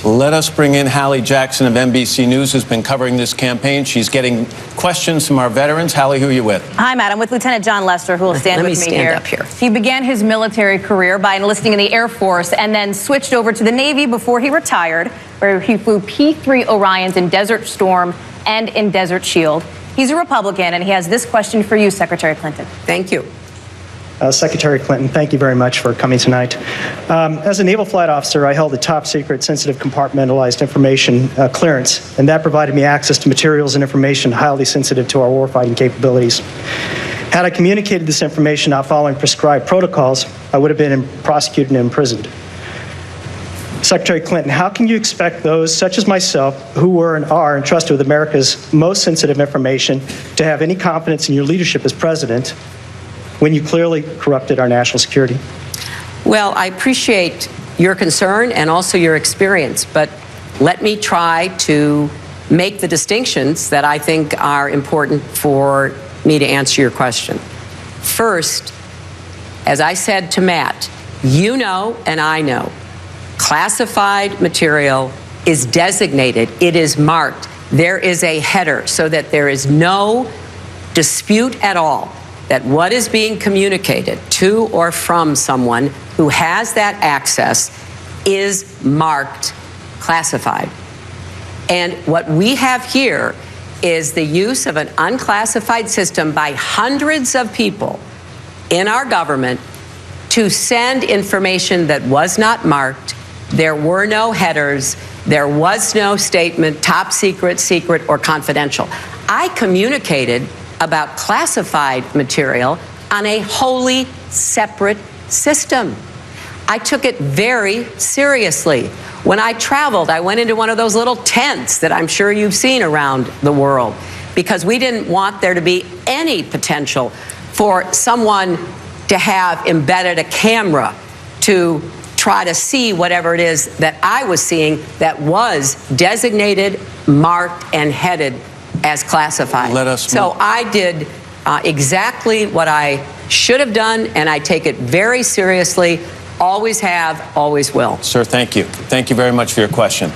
Let us bring in Hallie Jackson of NBC News, who's been covering this campaign. She's getting questions from our veterans. Hallie, who are you with? Hi, Matt. I'm with Lieutenant John Lester, who will stand with me here. Let me stand up here. He began his military career by enlisting in the Air Force and then switched over to the Navy before he retired, where he flew P-3 Orions in Desert Storm and in Desert Shield. He's a Republican, and he has this question for you, Secretary Clinton. Thank you. Secretary Clinton, thank you very much for coming tonight. As a naval flight officer, I held a top secret sensitive compartmentalized information clearance, and that provided me access to materials and information highly sensitive to our warfighting capabilities. Had I communicated this information not following prescribed protocols, I would have been prosecuted and imprisoned. Secretary Clinton, how can you expect those such as myself who were and are entrusted with America's most sensitive information to have any confidence in your leadership as president when you clearly corrupted our national security? Well, I appreciate your concern and also your experience, but let me try to make the distinctions that I think are important for me to answer your question. First, as I said to Matt, you know and I know, classified material is designated, it is marked. There is a header so that there is no dispute at all that what is being communicated to or from someone who has that access is marked classified. And what we have here is the use of an unclassified system by hundreds of people in our government to send information that was not marked. There were no headers. There was no statement, top secret, secret, or confidential. I communicated about classified material on a wholly separate system. I took it very seriously. When I traveled, I went into one of those little tents that I'm sure you've seen around the world because we didn't want there to be any potential for someone to have embedded a camera to try to see whatever it is that I was seeing that was designated, marked, and headed as classified. So I did exactly what I should have done, and I take it very seriously. Always have, always will. Sir, thank you. Thank you very much for your question.